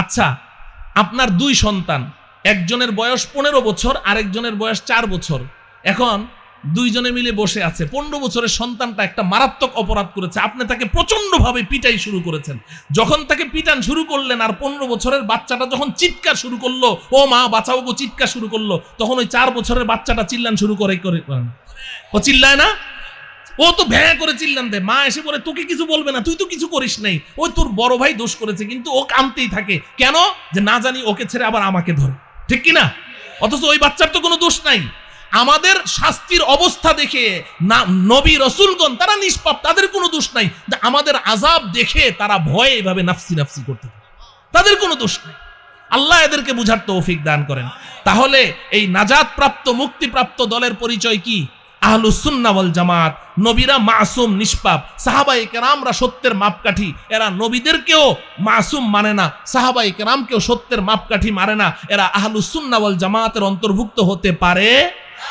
আচ্ছা, আপনার দুই সন্তান, একজনের বয়স 15 বছর, আরেকজনের বয়স 4 বছর। এখন দুইজনে মিলে বসে আছে। 15 বছরের সন্তানটা একটা মারাত্মক অপরাধ করেছে, আপনি তাকে প্রচন্ডভাবে পিটাই শুরু করেছেন। যখন তাকে পিটান শুরু করলেন আর 15 বছরের বাচ্চাটা যখন চিৎকার শুরু করলো, ও মা বাঁচাও গো, চিৎকার শুরু করলো, তখন ওই 4 বছরের বাচ্চাটা চিল্লান শুরু করে। ও চিল্লায় না? ও তো ভ্যাঁ করে চিল্লান দেয়। মা এসে বলে তোকে কিছু বলবে না, তুই তো কিছু করিস নাই, ওই তোর বড় ভাই দোষ করেছে। কিন্তু ও কাঁদতেই থাকে। কেন? যে না জানি ওকে ছেড়ে আবার আমাকে ধরে, ঠিক কিনা? অথচ ওই বাচ্চার তো কোনো দোষ নাই। আমাদের শাস্তির অবস্থা দেখে না নবী রসুলগণ তারা নিষ্পাপ, তাদের কোনো দোষ নাই। আমাদের আযাব দেখে তারা ভয়ে এভাবে নাফসি নাফসি করতে থাকে, তাদের কোনো দোষ নাই। আল্লাহ এদেরকে বুঝার তৌফিক দান করেন। তাহলে এই নাজাত প্রাপ্ত মুক্তিপ্রাপ্ত দলের পরিচয় কি? আহলুস সুন্নাহ ওয়াল জামাত। নবীরা মাসুম, নিষ্পাপ। সাহাবায়ে কেরামরা সত্যের মাপকাঠি, এরা নবীদেরকেও মাসুম মানে না, সাহাবায়ে কেরামকেও সত্যের মাপকাঠি মানে না। এরা আহলুস সুন্নাহ ওয়াল জামাতের অন্তর্ভুক্ত হতে পারে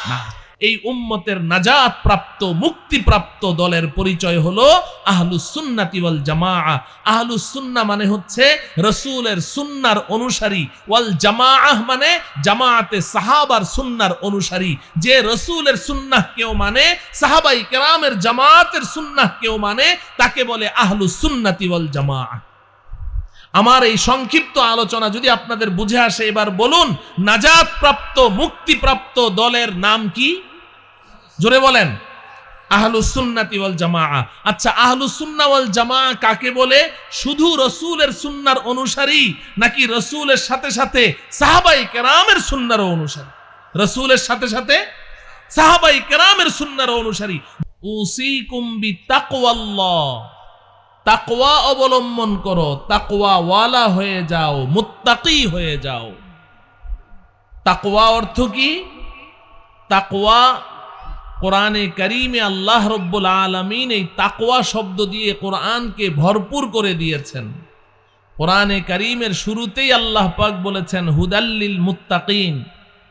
না। এই উম্মতের নাজাত প্রাপ্ত মুক্তিপ্রাপ্ত দলের পরিচয় হলো আহলুস সুন্নাতি ওয়াল জামাআ। আহলুস সুন্নাহ মানে হচ্ছে রাসূলের সুন্নাহর অনুসারী, ওয়াল জামাআহ মানে জামাআতে সাহাবার সুন্নাহর অনুসারী। যে রাসূলের সুন্নাহ কেউ মানে, সাহাবায়ে কেরামের জামাতের সুন্নাহ কেউ মানে, তাকে বলে আহলুস সুন্নাতি ওয়াল জামাআ। আমার এই সংক্ষিপ্ত আলোচনা যদি আপনাদের বুঝে আসে, এবার বলুন নাজাত প্রাপ্ত মুক্তিপ্রাপ্ত দলের নাম কি? জোরে বলেন। আহলুস সুন্নাতি ওয়াল জামাআ। আচ্ছা, আহলুস সুন্নাহ ওয়াল জামাআ কাকে বলে? শুধু রাসূলের সুন্নাহর অনুসারী, নাকি রাসূলের সাথে সাথে সাহাবায়ে কেরামের সুন্নাহর অনুসারী? রাসূলের সাথে সাথে সাহাবায়ে কেরামের সুন্নাহর অনুসারী। উসিকুম বিতাকওয়াল্লাহ, তাকওয়া অবলম্বন করো, তাকওয়া ওয়ালা হয়ে যাও, মুত্তাকি হয়ে যাও। তাকওয়া অর্থ কি? তাকওয়া কোরআনে কারীমে আল্লাহ রাব্বুল আলামিন এই তাকওয়া শব্দ দিয়ে কোরআনকে ভরপুর করে দিয়েছেন। কোরআনে কারীমের শুরুতেই আল্লাহ পাক বলেছেন হুদাল্লিল মুত্তাকিন,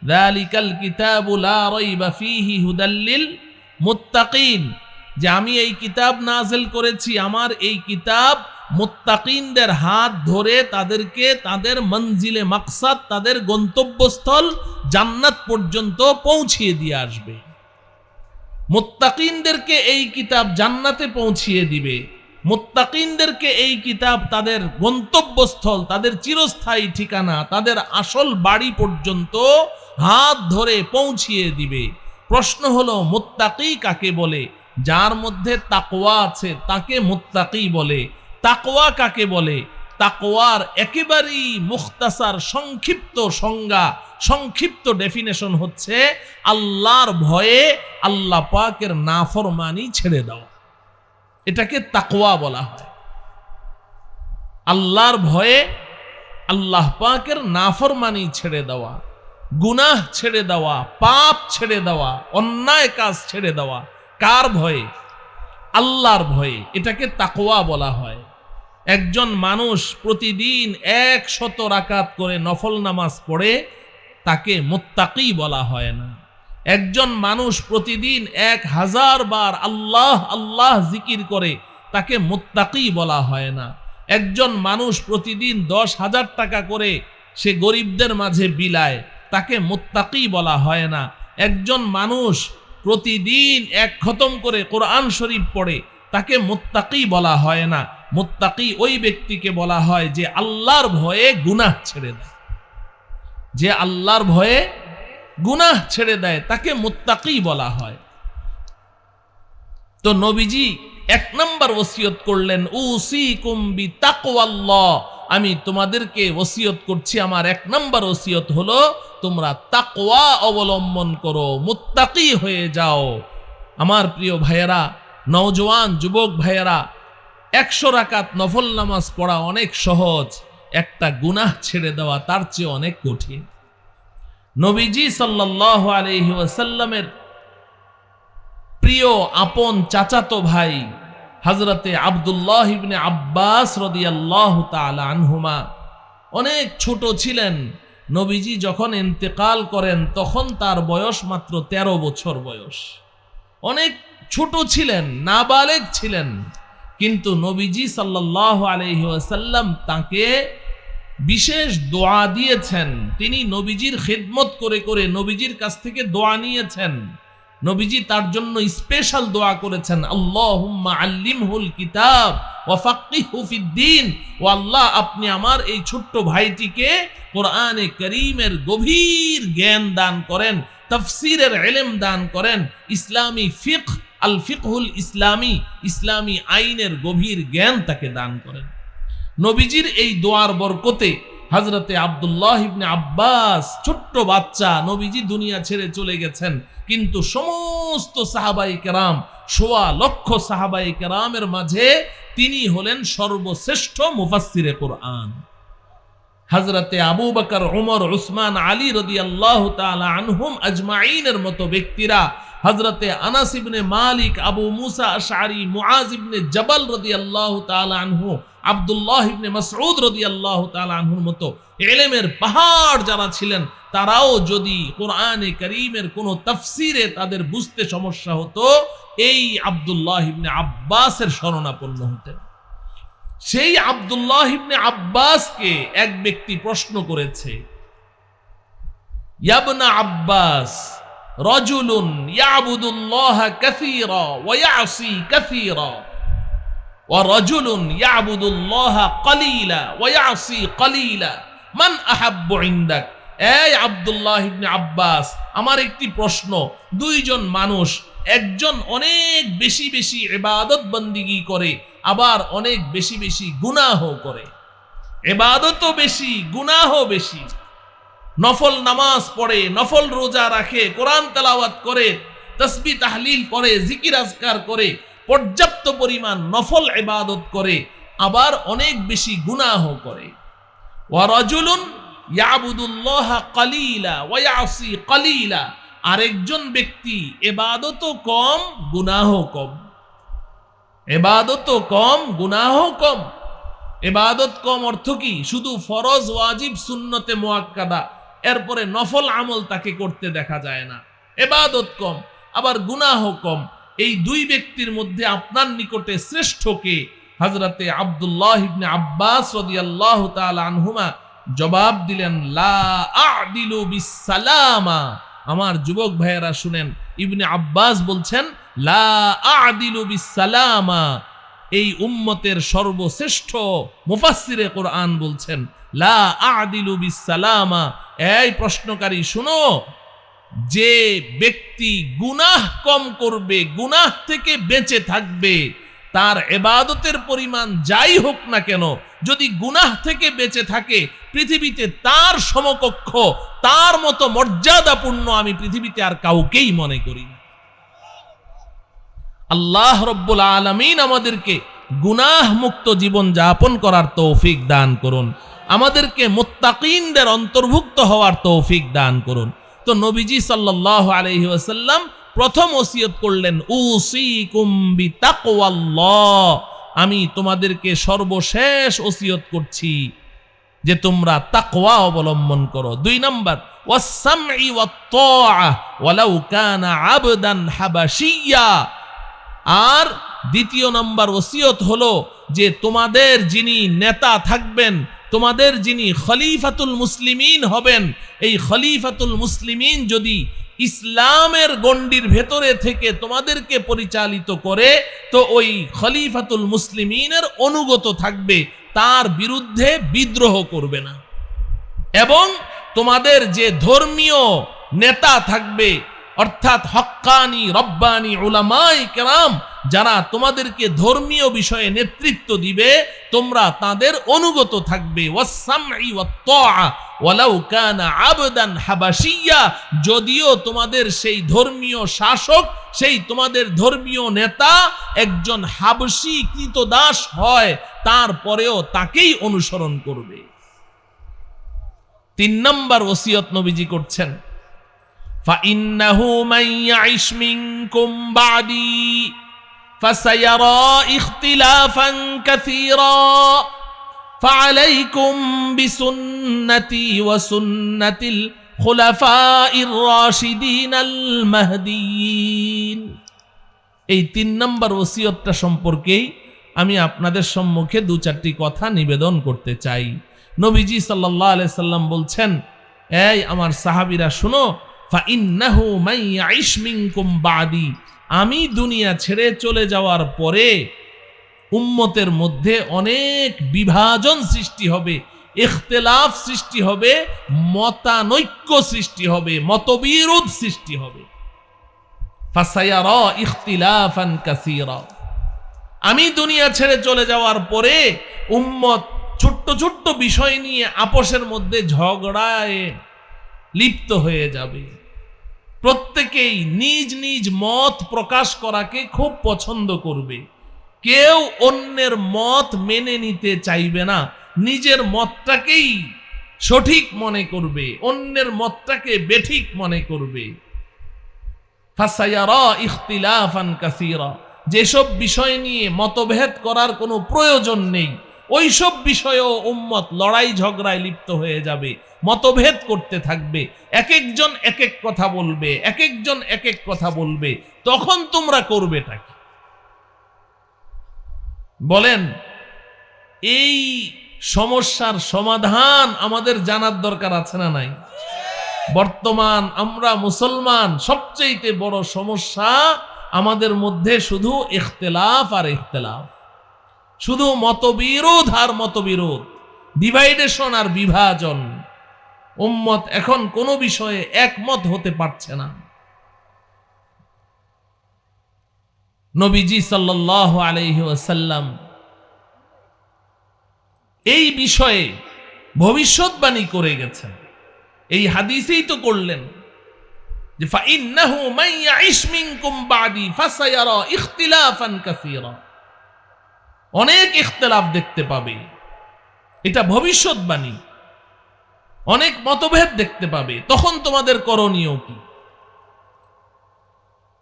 যালিকাল কিতাবু লা রাইবা ফীহি হুদাল্লিল মুত্তাকিন। যে আমি এই কিতাব নাযিল করেছি, আমার এই কিতাব মুত্তাকিনদের হাত ধরে তাদেরকে তাদের মঞ্জিলে মাকসাদ, তাদের গন্তব্যস্থল জান্নাত পর্যন্ত পৌঁছিয়ে দিয়ে আসবে। মুত্তাকিনদেরকে এই কিতাব জান্নাতে পৌঁছিয়ে দিবে, মুত্তাকিনদেরকে এই কিতাব তাদের গন্তব্যস্থল, তাদের চিরস্থায়ী ঠিকানা, তাদের আসল বাড়ি পর্যন্ত হাত ধরে পৌঁছিয়ে দিবে। প্রশ্ন হলো মুত্তাকি কাকে বলে? যার মধ্যে তাকওয়া আছে তাকে মুত্তাকি বলে। তাকওয়া কাকে বলে? তাকওয়ার একেবারেই মুখতাসার সংক্ষিপ্ত সংজ্ঞা, সংক্ষিপ্ত ডেফিনেশন হচ্ছে আল্লাহর ভয়ে আল্লাহ পাকের নাফরমানি ছেড়ে দেওয়া। এটাকে তাকওয়া বলা হয়। আল্লাহর ভয়ে আল্লাহ পাকের নাফরমানি ছেড়ে দেওয়া, গুনাহ ছেড়ে দেওয়া, পাপ ছেড়ে দেওয়া, অন্যায় কাজ ছেড়ে দেওয়া। কার ভয়ে? আল্লাহর ভয়ে। এটাকে তাকওয়া বলা হয়। একজন মানুষ প্রতিদিন 100 রাকাত করে নফল নামাজ পড়ে, তাকে মুত্তাকি বলা হয় না। একজন মানুষ প্রতিদিন 1000 বার আল্লাহ আল্লাহ জিকির করে, তাকে মুত্তাকি বলা হয় না। একজন মানুষ প্রতিদিন 10,000 টাকা করে সে গরিবদের মাঝে বিলায়, তাকে মুত্তাকি বলা হয় না। একজন মানুষ প্রতিদিন 1 খতম করে কোরআন শরীফ পড়ে, তাকে মুত্তাকি বলা হয় না। মুত্তাকি ওই ব্যক্তিকে বলা হয় যে আল্লাহর ভয়ে গুনাহ ছেড়ে দেয়। যে আল্লাহর ভয়ে গুনাহ ছেড়ে দেয় তাকে মুত্তাকি বলা হয়। তো নবীজি 1 নম্বর ওসিয়ত করলেন উসিকুম বিতাকওয়াল্লাহ, আমি তোমাদেরকে ওসিয়ত করছি, আমার 1 নম্বর ওসিয়ত হলো তোমরা তাকওয়া অবলম্বন করো, মুত্তাকি হয়ে যাও। আমার প্রিয় ভাইয়েরা, নওজোয়ান যুবক ভাইয়েরা, 100 রাকাত নফল নামাজ পড়া অনেক সহজ, একটা গুনাহ ছেড়ে দেওয়া তার চেয়ে অনেক কঠিন। নবীজি সাল্লাল্লাহু আলাইহি ওয়াসাল্লামের প্রিয় আপন চাচাতো ভাই হযরতে আব্দুল্লাহ ইবনে আব্বাস রাদিয়াল্লাহু তাআলা আনহুমা অনেক ছোট ছিলেন। নবীজি যখন ইন্তেকাল করেন তখন তার বয়স মাত্র 13 বছর বয়স। অনেক ছোট ছিলেন, নাবালেগ ছিলেন। কিন্তু নবীজি সাল্লাল্লাহু আলাইহি ওয়াসাল্লাম তাকে বিশেষ দোয়া দিয়েছেন। তিনি নবীজির খিদমত করে করে নবীজির কাছ থেকে দোয়া নিয়েছেন। নবীজি তার জন্য স্পেশাল দোয়া করেছেন, আল্লাহুম্মা আল্লিমহুল কিতাব ওয়া ফাক্কিহহু ফিদ্দীন। ও আল্লাহ, আপনি আমার এই ছোট্ট ভাইটিকে কোরআনে কারীমের গভীর জ্ঞান দান করেন, তাফসীরের ইলম দান করেন, ইসলামী ফিকহ আল ফিকহুল ইসলামী, ইসলামী আইনের গভীর জ্ঞান তাকে দান করেন। নবীজির এই দোয়ার বরকতে হযরতে আব্দুল্লাহ ইবনে আব্বাস, ছোট্ট বাচ্চা, নবীজি দুনিয়া ছেড়ে চলে গেছেন, কিন্তু সমস্ত সাহাবায়ে কেরাম, ১৬ লক্ষ সাহাবায়ে কেরামের মাঝে তিনি হলেন সর্বশ্রেষ্ঠ মুফাসসিরে কোরআন। হযরতে আবু বকর, ওমর, উসমান, আলী রাদিয়াল্লাহু তাআলা আনহুম আজমাইনের মতো ব্যক্তিরা, হযরতে আনাস ইবনে মালিক, আবু মুসা আশআরী, মুআজ ইবনে জাবাল রাদিয়াল্লাহু তাআলা আনহু, আব্দুল্লাহ ইবনে মাসউদ রাদিয়াল্লাহু তাআলা আনহুর মতো ইলমের পাহাড় যারা ছিলেন, তারাও যদি কোরআনে কারীমের কোনো তাফসীরে তাদের বুঝতে সমস্যা হতো, এই আব্দুল্লাহ ইবনে আব্বাসের শরণাপন্ন হতেন। সেই আব্দুল্লাহ ইবনে আব্বাসকে এক ব্যক্তি প্রশ্ন করেছে, ইয়া ইবনা আব্বাস, রাজুলুন ইয়াবুদুল্লাহ কাসীরা ওয়া ইয়াসি কাসীরা ওয়া রাজুলুন ইয়াবুদুল্লাহ কালীলা ওয়া ইয়াসি কালীলা, মান আহাব্বু ইনদাক? এই আব্দুল্লাহ ইবনে আব্বাস, আমার একটি প্রশ্ন। দুইজন মানুষ, একজন অনেক বেশি বেশি ইবাদত বন্দিগি করে, আবার অনেক বেশি বেশি গুনাহ করে। ইবাদতও বেশি, গুনাহ বেশি। নফল নামাজ পড়ে, নফল রোজা রাখে, কোরআন তেলাওয়াত করে, তাসবিহ তাহলিল করে, জিকির আজকার করে, পর্যাপ্ত পরিমাণ নফল ইবাদত করে, আবার অনেক বেশি গুনাহ করে। ওয়া রাজুলুন ইয়াবুদুল্লাহ কালীলা ওয়া ইয়াসি কালীলা, আরেকজন ব্যক্তি ইবাদতও কম, গুনাহ কম। ইবাদতও কম, গুনাহ কম। ইবাদত কম অর্থ কি? শুধু ফরজ, ওয়াজিব, সুন্নতে মুআক্কাদা, এরপরে নফল আমল তাকে করতে দেখা যায় না। ইবাদত কম, আবার গুনাহ কম। এই দুই ব্যক্তির মধ্যে আপনার নিকটে শ্রেষ্ঠ কে? হযরতে আব্দুল্লাহ ইবনে আব্বাস রাদিয়াল্লাহু তাআলা আনহুমা জবাব দিলেন, লা আ'দিলু বিসসালামা। আমার যুবক ভাইয়েরা শুনেন, ইবনে আব্বাস বলছেন, লা আ'দিলু বিসসালামা। এই উম্মতের সর্বশ্রেষ্ঠ মুফাসসিরে কোরআন বলছেন, লা আ'দিলু বিসসালামা। এই প্রশ্নকারী শুনো, যে ব্যক্তি গুনাহ কম করবে, গুনাহ থেকে বেঁচে থাকবে, তার ইবাদতের পরিমাণ যাই হোক না কেন, যদি গুনাহ থেকে বেঁচে থাকে, পৃথিবীতে তার সমকক্ষ, তার মতো মর্যাদাপূর্ণ আমি পৃথিবীতে আর কাউকেই মনে করি না। আল্লাহ রব্বুল আলামিন আমাদেরকে গুনাহ মুক্ত জীবন যাপন করার তৌফিক দান করুন, আমাদেরকে মুত্তাকিনদের অন্তর্ভুক্ত হওয়ার তৌফিক দান করুন। তো নবীজি সাল্লাল্লাহু আলাইহি ওয়াসাল্লাম প্রথম ওসিয়ত করলেন, উসিকুম বিতাকওয়াল্লাহ, আমি তোমাদেরকে সর্বশেষ ওসিয়ত করছি যে তোমরা তাকওয়া অবলম্বন করো। 2 নাম্বার, ওয়াসসামঈ ওয়াত-তাআ ওয়ালাউ কানা আবদান হাবাশিয়া। আর 2 নম্বর ওসিয়ত হলো যে তোমাদের যিনি নেতা থাকবেন, তোমাদের যিনি খলিফাতুল মুসলিমিন হবেন, এই খলিফাতুল মুসলিমিন যদি ইসলামের গণ্ডির ভেতরে থেকে তোমাদেরকে পরিচালিত করে, তো ওই খলিফাতুল মুসলিমিনের অনুগত থাকবে, তার বিরুদ্ধে বিদ্রোহ করবে না। এবং তোমাদের যে ধর্মীয় নেতা থাকবে, অর্থাৎ হক্কানি রব্বানি উলামায়ে কেরাম, যারা তোমাদেরকে ধর্মীয় বিষয়ে নেতৃত্ব দিবে, তোমরা তাদের অনুগত থাকবে। ওয়াসসামঈ ওয়াত-তাআ ওয়ালাউ কানা আবদান হাবাশিয়া, যদিও তোমাদের সেই ধর্মীয় শাসক, সেই তোমাদের ধর্মীয় নেতা একজন হাবশী কৃতদাস হয়, তারপরেও তাকেই অনুসরণ করবে। 3 নম্বর ওসিয়ত নবীজি করছেন, فَإِنَّهُ مَنْ يَعِشْ مِنْكُمْ بَعْدِي فَسَيَرَى اخْتِلَافًا كَثِيرًا فَعَلَيْكُمْ بِسُنَّتِي وَسُنَّةِ الْخُلَفَاءِ الرَّاشِدِينَ الْمَهْدِيِّينَ। এই 3 নম্বর ওসিয়তটা সম্পর্কেই আমি আপনাদের সম্মুখে 2-4টি কথা নিবেদন করতে চাই। নবীজি সাল্লাল্লাহু আলাইহি সাল্লাম বলছেন, এই আমার সাহাবীরা শুনো, ফাইন্নাহু মান ইয়াইশ মিনকুম বাদি, আমি দুনিয়া ছেড়ে চলে যাওয়ার পরে উম্মতের মধ্যে অনেক বিভাজন সৃষ্টি হবে, ইখতিলাফ সৃষ্টি হবে, মতানৈক্য সৃষ্টি হবে, মতবিরোধ সৃষ্টি হবে। ফাসায়ারা ইখতিলাফান কাসীরা, আমি দুনিয়া ছেড়ে চলে যাওয়ার পরে উম্মত ছোট্ট ছোট্ট বিষয় নিয়ে আপোষের মধ্যে ঝগড়ায় লিপ্ত হয়ে যাবে। প্রত্যেকেই নিজ নিজ মত প্রকাশ করাকে খুব পছন্দ করবে, কেউ অন্যের মত মেনে নিতে চাইবে না, নিজের মতটাকেই সঠিক মনে করবে, অন্যের মতটাকে বেঠিক মনে করবে। ফাসায়ারা ইখতিলাফান কাসীরা, যেসব বিষয় নিয়ে মতভেদ করার কোনো প্রয়োজন নেই ওইসব বিষয়েও উম্মত লড়াই ঝগড়ায় লিপ্ত হয়ে যাবে, মতভেদ করতে থাকবে, এক একজন এক এক কথা বলবে, এক একজন এক এক কথা বলবে। তখন তোমরা করবেটা কি? বলেন, এই সমস্যার সমাধান আমাদের জানার দরকার আছে না নাই? বর্তমান আমরা মুসলমান, সবচেয়ে বড় সমস্যা আমাদের মধ্যে শুধু ইখতিলাফ আর ইখতিলাফ, শুধু মতবিরোধ আর মতবিরোধ, ডিভাইডেশন আর বিভাজন। উম্মত এখন কোনো বিষয়ে একমত হতে পারছে না। নবীজি সাল্লাল্লাহু আলাইহি ওয়াসাল্লাম এই বিষয়ে ভবিষ্যৎবাণী করে গেছেন, এই হাদিসেই তো করলেন যে ফাইন্নাহু মান ইয়াইশ মিনকুম বাদি ফাসায়ারা ইখতিলাফান কাসীরা, অনেক ইখতিলাফ দেখতে পাবে, এটা ভবিষ্যৎবাণী, অনেক মতভেদ দেখতে পাবে। তখন তোমাদের করণীয় কি?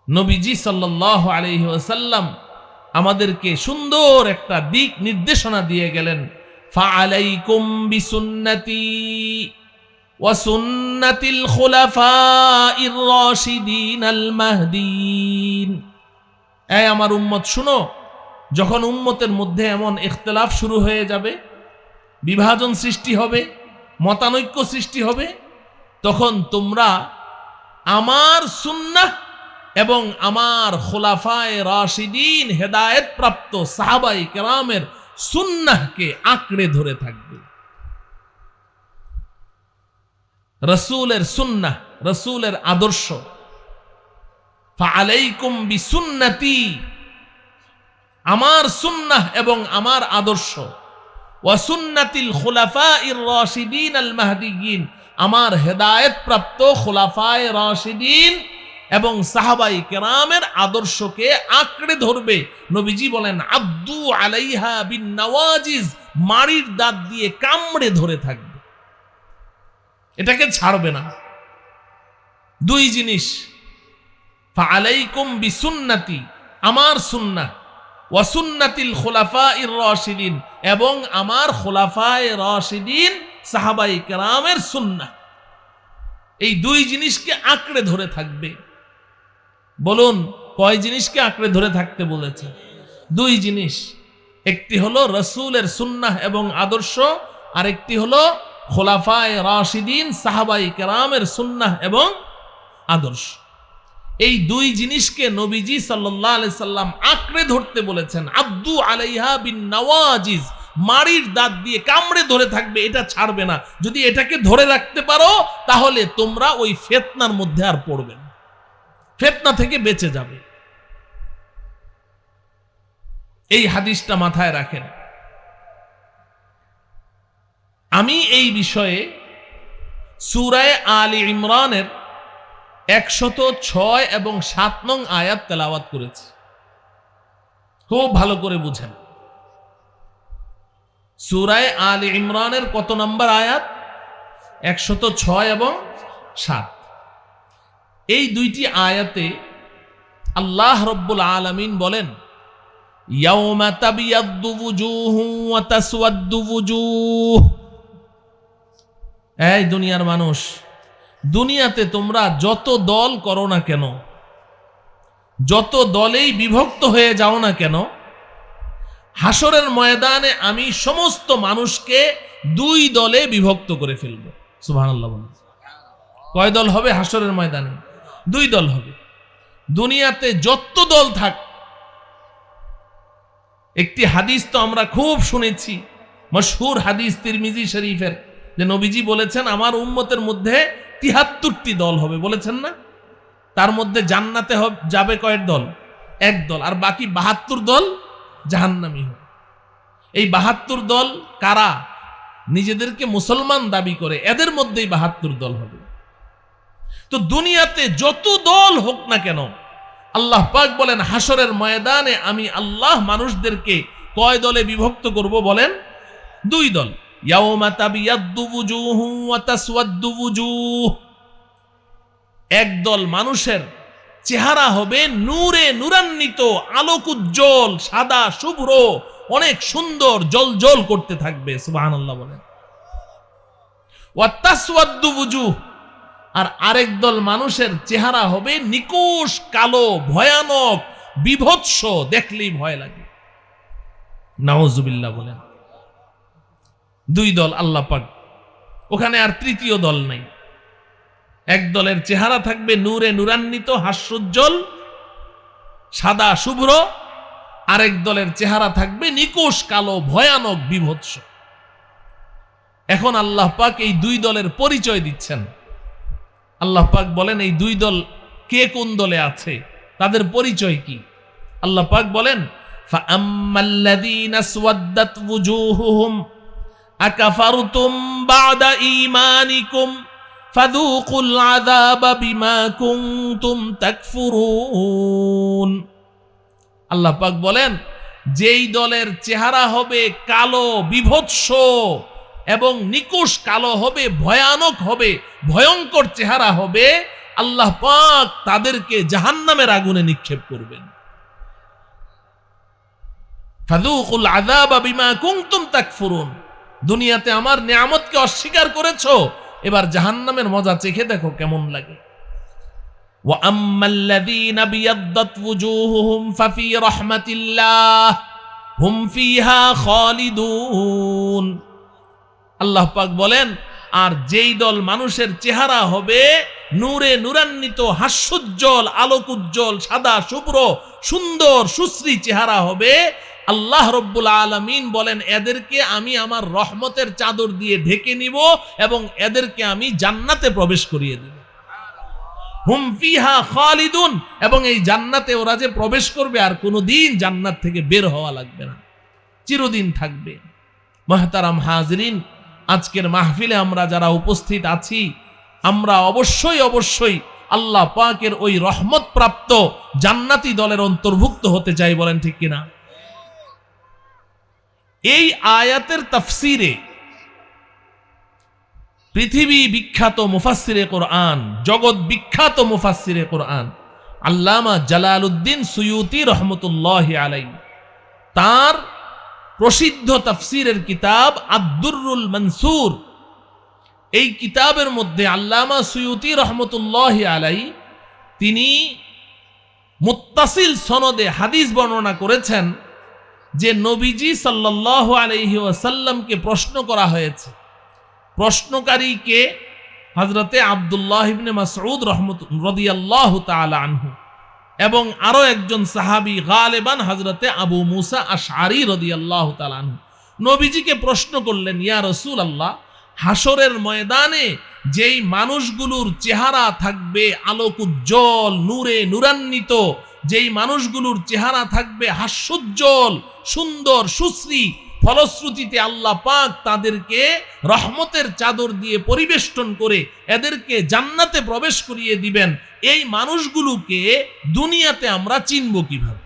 নবীজি সাল্লাল্লাহু আলাইহি ওয়াসাল্লাম আমাদেরকে সুন্দর একটা দিক নির্দেশনা দিয়ে গেলেন, ফাআলাইকুম বিসুন্নতি ওয়া সুন্নাতিল খুলাফাইর রাশিদিন আল মাহদিন। এই আমার উম্মত শুনো, যখন উম্মতের মধ্যে এমন ইখতিলাফ শুরু হয়ে যাবে, বিভাজন সৃষ্টি হবে, মতানৈক্য সৃষ্টি হবে, তখন তোমরা আমার সুন্নাহ এবং আমার খুলাফায়ে রাশিদিন হেদায়েত প্রাপ্ত সাহাবায়ে কেরামের সুন্নাহকে আঁকড়ে ধরে থাকবে। রাসূলের সুন্নাহ, রাসূলের আদর্শ। ফাআলাইকুম বিসুন্নতি, আমার সুন্নাহ এবং আমার আদর্শ, ওয়া সুন্নাতিল খুলাফাইর রাশিদিন আল মাহদিয়িন, আমার হেদায়েত প্রাপ্ত খুলাফায়ে রাশিদিন এবং সাহাবায়ে কেরামের আদর্শকে আঁকড়ে ধরবে। নবীজি বলেন, আব্দু আলাইহা বিন নওয়াজিজ, মাড়ির দাঁত দিয়ে কামড়ে ধরে থাকবে, এটাকে ছাড়বে না। দুই জিনিস, ফাআলাইকুম বিসুন্নতি, আমার সুন্নাহ, ওয়া সুন্নাতিল খুলাফাইর রাশিদিন, এবং আমার খুলাফায়ে রাশিদিন সাহাবায়ে কেরামের সুন্নাহ। এই দুই জিনিসকে আঁকড়ে ধরে থাকবে। বলুন, কয় জিনিসকে আঁকড়ে ধরে থাকতে বলেছে? দুই জিনিস। একটি হলো রাসূলের সুন্নাহ এবং আদর্শ, আর একটি হলো খুলাফায়ে রাশিদিন সাহাবায়ে কেরামের সুন্নাহ এবং আদর্শ। এই দুই জিনিসকে নবীজি সাল্লাল্লাহু আলাইহি সাল্লাম আঁকড়ে ধরতে বলেছেন। আব্দু আলাইহা বিন নওয়াজিজ, মাড়ির দাঁত দিয়ে কামড়ে ধরে থাকবে, এটা ছাড়বে না। যদি এটাকে ধরে রাখতে পারো তাহলে তোমরা ওই ফিতনার মধ্যে আর পড়বে না, ফিতনা থেকে বেঁচে যাবে। এই হাদিসটা মাথায় রাখেন। আমি এই বিষয়ে সূরা আলে ইমরানের 106 এবং 7 নং আয়াত তেলাওয়াত করেছি, খুব ভালো করে বুঝেন। সূরা আলে ইমরানের কত নম্বর আয়াত? 106 এবং 7। এই দুইটি আয়াতে আল্লাহ রব্বুল আলামিন বলেন, ইয়াউমা তাবিয়াদ্দু ওয়ুজুহু ওয়া তাসওয়াদ্দু ওয়ুজুহ। এই দুনিয়ার মানুষ, দুনিয়াতে তোমরা যত দল করো না কেন, যত দলেই বিভক্ত হয়ে যাও না কেন, হাসরের ময়দানে আমি সমস্ত মানুষকে দুই দলে বিভক্ত করে ফেলবো। সুবহানাল্লাহ বলেন। কয় দল হবে হাসরের ময়দানে? দুই দল হবে। দুনিয়াতে যত দল থাক, একটি হাদিস তো আমরা খুব শুনেছি, মশহুর হাদিস তিরমিজি শরীফের, যে নবীজি বলেছেন আমার উম্মতের মধ্যে ৭৩টি দল হবে, বলেছেন না? তার মধ্যে জান্নাতে যাবে কয়েক দল? এক দল, আর বাকি ৭২ দল জাহান্নামী হবে। এই ৭২ দল কারা? নিজেদেরকে মুসলমান দাবি করে, এদের মধ্যেই ৭২ দল হবে। তো দুনিয়াতে যত দল হোক না কেন, আল্লাহ পাক বলেন হাসরের ময়দানে আমি আল্লাহ মানুষদেরকে কয় দলে বিভক্ত করব বলেন? দুই দল। ইয়াউমা তাবিয়াদ্দু ওয়ুজুহু ওয়া তাসওয়াদ্দু ওয়ুজুহ। একদল মানুষের চেহারা হবে নূরে নূরান্বিত, আলোক উজ্জ্বল, সাদা শুভ্র, অনেক সুন্দর, জলজল করতে থাকবে। সুবহানাল্লাহ বলেন। ওয়া তাসওয়াদ্দু ওয়ুজুহ, আর আরেক দল মানুষের চেহারা হবে নিকুশ কালো, ভয়ানক, বিভৎস, দেখলেই ভয় লাগে। নাউজুবিল্লাহ বলেন। দুই দল আল্লাহ পাক, ওখানে আর তৃতীয় দল নাই। এক দলের চেহারা থাকবে নূরে নূরান্বিত, হাস্যোজ্জ্বল, সাদা শুভ্র, আরেক দলের চেহারা থাকবে নিকুশ কালো, ভয়ানক, বিভৎস। এখন আল্লাহ পাক এই দুই দলের পরিচয় দিচ্ছেন। আল্লাহ পাক বলেন এই দুই দল কে কোন দলে আছে, তাদের পরিচয় কি? আল্লাহ পাক বলেন ফাআম্মাল্লাযীনা আসওয়াদ্দাত ওয়ুজুহুহুম আকাফারতুম বা'দা ঈমানিকুম ফাযূকুল আযাবা বিমা কুনতুম তাকফুরুন। আল্লাহ পাক বলেন যেই দলের চেহারা হবে কালো, বিভৎস এবং নিকুশ কালো হবে, ভয়ানক হবে, ভয়ঙ্কর চেহারা হবে, আল্লাহ পাক তাদেরকে জাহান্নামের আগুনে নিক্ষেপ করবেন। ফাযূকুল আযাবা বিমা কুনতুম তাকফুরুন। দুনিয়াতে আমার নিয়ামতকে অস্বীকার করেছো, এবার জাহান্নামের মজা চেখে দেখো কেমন লাগে। ওয়া আম্মাল্লাযীনা বিয়াদ্দাত ওয়ুজুহুহুম ফাফি রাহমাতিল্লাহ হুম ফিহা খালিদুন। আল্লাহ পাক বলেন আর যেই দল মানুষের চেহারা হবে নূরে নূরান্বিত, হাস্যোজ্জ্বল, আলোক উজ্জ্বল, সাদা শুভ্র, সুন্দর, সুশ্রী চেহারা হবে, আল্লাহ রব্বুল আলামিন বলেন এদেরকে আমি আমার রহমতের চাদর দিয়ে ঢেকে নিব এবং এদেরকে আমি জান্নাতে প্রবেশ করিয়ে দেব। হুম ফিহা খালিদুন, এবং এই জান্নাতে ওরা যে প্রবেশ করবে আর কোনোদিন জান্নাত থেকে বের হওয়া লাগবে না, চিরদিন থাকবে। মুহতারাম হাজরিন, আজকের মাহফিলে আমরা যারা উপস্থিত আছি, আমরা অবশ্যই অবশ্যই আল্লাহ পাকের ওই রহমত প্রাপ্ত জান্নাতি দলের অন্তর্ভুক্ত হতে চাই, বলেন ঠিক কিনা? এই আয়াতের তাফসিরে পৃথিবী বিখ্যাত মুফাসসিরে কোরআন, জগৎ বিখ্যাত মুফাসসিরে কোরআন আল্লামা জালালউদ্দিন সুয়ুতি রহমতুল্লাহি আলাইহি, তার প্রসিদ্ধ তাফসিরের কিতাব আদ-দুররুল মানসুর, এই কিতাবের মধ্যে আল্লামা সুয়ুতি রহমতুল্লাহি আলাইহি তিনি মুত্তাসিল সনদে হাদিস বর্ণনা করেছেন যে নবীজি সাল্লাল্লাহু আলাইহি ওয়াসাল্লামকে প্রশ্ন করা হয়েছে। প্রশ্নকারীকে হযরতে আব্দুল্লাহ ইবনে মাসউদ রাদিয়াল্লাহু তাআলা আনহু এবং আরো একজন সাহাবী গালিবান হযরতে আবু মুসা আশআরী রাদিয়াল্লাহু তাআলা আনহু নবীজিকে প্রশ্ন করলেন, ইয়া রাসূলুল্লাহ, হাসরের ময়দানে যেই মানুষগুলোর চেহারা থাকবে আলোক উজ্জ্বল, নূরে নূরান্বিত, যেই মানুষগুলোর চেহারা থাকবে হাস্যোজ্জ্বল, সুন্দর, সুশ্রী, ফলশ্রুতিতে আল্লাহ পাক তাদেরকে রহমতের চাদর দিয়ে পরিবেষ্টন করে এদেরকে জান্নাতে প্রবেশ করিয়ে দিবেন, এই মানুষগুলোকে দুনিয়াতে আমরা চিনব কিভাবে?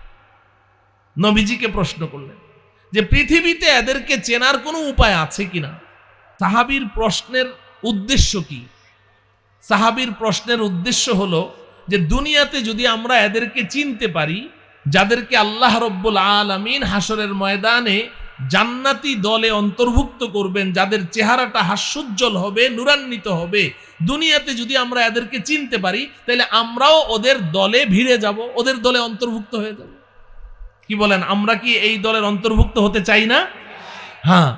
নবীজিকে প্রশ্ন করলেন যে পৃথিবীতে এদেরকে চেনার কোনো উপায় আছে কিনা। সাহাবীর প্রশ্নের উদ্দেশ্য কি? সাহাবীর প্রশ্নের উদ্দেশ্য হলো যে দুনিয়াতে যদি আমরা এদেরকে চিনতে পারি, যাদেরকে আল্লাহ রব্বুল আলামিন হাসরের ময়দানে জান্নাতি দলে অন্তর্ভুক্ত করবেন, যাদের চেহারাটা হাস্যোজ্জ্বল হবে, নূরান্বিত হবে, দুনিয়াতে যদি আমরা এদেরকে চিনতে পারি তাহলে আমরাও ওদের দলে ভিড়ে যাব, ওদের দলে অন্তর্ভুক্ত হয়ে যাব। কি বলেন, আমরা কি এই দলের অন্তর্ভুক্ত হতে চাই না? হ্যাঁ।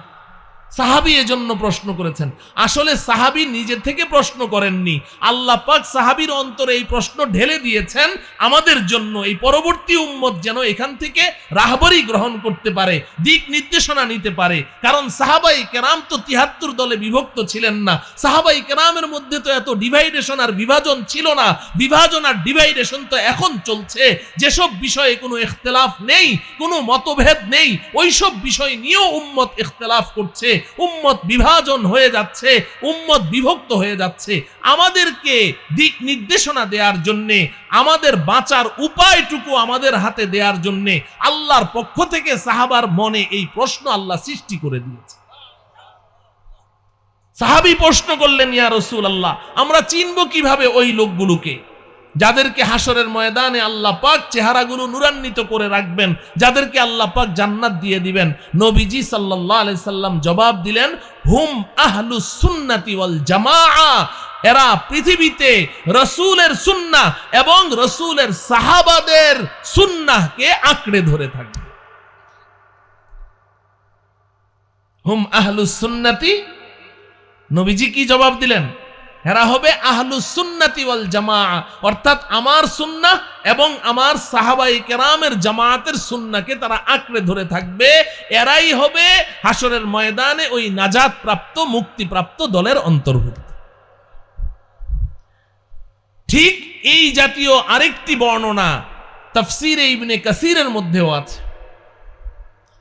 সাহাবী এজন্য প্রশ্ন করেছেন। আসলে সাহাবী নিজে থেকে প্রশ্ন করেননি, আল্লাহ পাক সাহাবীর অন্তরে এই প্রশ্ন ঢেলে দিয়েছেন আমাদের জন্য, এই পরবর্তী উম্মত যেন এখান থেকে রাহবরি গ্রহণ করতে পারে, দিক নির্দেশনা নিতে পারে। কারণ সাহাবাই কেরাম তো ৭৩ দলে বিভক্ত ছিলেন না, সাহাবাই কেরামের মধ্যে তো এত ডিভাইডেশন আর বিভাজন ছিল না। বিভাজন আর ডিভাইডেশন তো এখন চলছে। যেসব বিষয়ে কোনো ইখতিলাফ নেই, কোনো মতভেদ নেই, ওইসব বিষয় নিয়েও উম্মত ইখতিলাফ করছে, উম্মত বিভাজন হয়ে যাচ্ছে, উম্মত বিভক্ত হয়ে যাচ্ছে। আমাদেরকে দিক নির্দেশনা দেওয়ার জন্যে, আমাদের বাঁচার উপায়টুকু আমাদের হাতে দেওয়ার জন্যে আল্লাহর পক্ষ থেকে সাহাবার মনে এই প্রশ্ন আল্লাহ সৃষ্টি করে দিয়েছে। সাহাবী প্রশ্ন করলেন, ইয়া রাসূলুল্লাহ, আমরা চিনব কিভাবে ওই লোকগুলোকে যাদেরকে হাসরের ময়দানে আল্লাহ পাক চেহারাগুলো নূরান্বিত করে রাখবেন, যাদেরকে আল্লাহ পাক জান্নাত দিয়ে দিবেন? নবীজি সাল্লাল্লাহু আলাইহি সাল্লাম জবাব দিলেন, হুম আহলুস সুন্নাতি ওয়াল জামাআ। এরা পৃথিবীতে রাসূলের সুন্নাহ এবং রাসূলের সাহাবাদের সুন্নাহকে আঁকড়ে ধরে থাকবে। হুম আহলুস সুন্নাতি, নবীজি কি জবাব দিলেন? এরা হবে আহলুস সুন্নাতি ওয়াল জামাআ, অর্থাৎ আমার সুন্নাহ এবং আমার সাহাবায়ে কেরামের জামায়াতের সুন্নাহকে তারা আঁকড়ে ধরে থাকবে। এরাই হবে হাসরের ময়দানে ওই নাজাত প্রাপ্ত, মুক্তিপ্রাপ্ত দলের অন্তর্ভুক্ত। ঠিক এই জাতীয় আরেকটি বর্ণনা তাফসীরে ইবনে কাসীরের মধ্যেও আছে।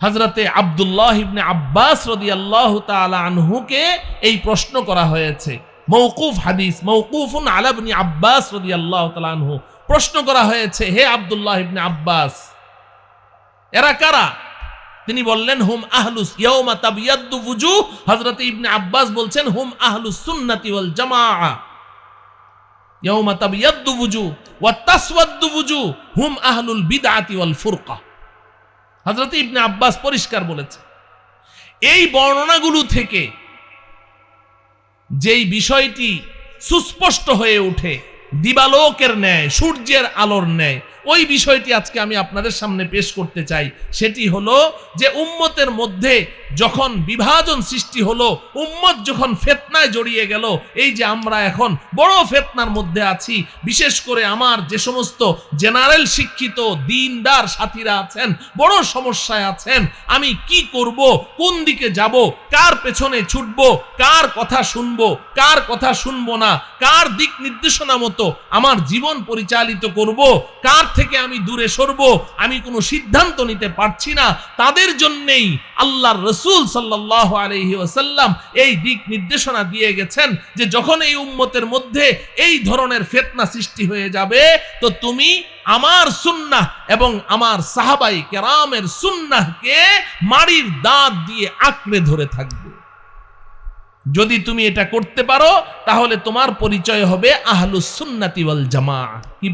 হযরতে আব্দুল্লাহ ইবনে আব্বাস রাদিয়াল্লাহু তাআলা আনহুকে এই প্রশ্ন করা হয়েছে, মওকুফ হাদিস, মওকুফুন আলা ইবনে আব্বাস রাদিয়াল্লাহু তাআলা আনহু। প্রশ্ন করা হয়েছে, হে আব্দুল্লাহ ইবনে আব্বাস, এরা কারা? তিনি বললেন, হুম আহলুস ইয়াউমা তাবিয়াদ্দু ওয়ুজুহ। হযরত ইবনে আব্বাস বলছেন, হুম আহলুস সুন্নাতি ওয়াল জামাআ। ইয়াউমা তাবিয়াদ্দু ওয়ুজুহ ওয়া তাসওয়াদ্দু ওয়ুজুহ হুম আহলুল বিদআতি ওয়াল ফুরকা। হযরত ইবনে আব্বাস পরিষ্কার বলেছে। এই বর্ণনাগুলো থেকে যেই বিষয়টি সুস্পষ্ট হয়ে ওঠে, দিবালোকের ন্যায়, সূর্যের আলোর ন্যায়, ওই বিষয়টি আজকে আমি আপনাদের সামনে পেশ করতে চাই। সেটি হলো যে উম্মতের মধ্যে যখন বিভাজন সৃষ্টি হলো, উম্মত যখন ফিতনায় জড়িয়ে গেল, এই যে আমরা এখন বড় ফিতনার মধ্যে আছি, বিশেষ করে আমার যে সমস্ত জেনারেল শিক্ষিত দিনদার সাথীরা আছেন, বড় সমস্যায় আছেন। আমি কি করব, কোন দিকে যাব, কার পেছনে ছুটবো, কার কথা শুনবো, কার কথা শুনবো না, কার দিক নির্দেশনা মতো আমার জীবন পরিচালিত করব, কার থেকে আমি দূরে সরব, আমি কোনো সিদ্ধান্ত নিতে পারছি না। তাদের জন্যই আল্লাহর রাসূল সাল্লাল্লাহু আলাইহি ওয়াসাল্লাম এই দিক নির্দেশনা দিয়ে গেছেন যে যখন এই উম্মতের মধ্যে এই ধরনের ফিতনা সৃষ্টি হয়ে যাবে, তো তুমি আমার সুন্নাহ এবং আমার সাহাবায়ে কেরামের সুন্নাহকে মাড়ির দাঁত দিয়ে আঁকড়ে ধরে থাকবে। যদি তুমি এটা করতে পারো, তাহলে তোমার পরিচয় হবে আহলুস সুন্নাতি ওয়াল জামাআ। কি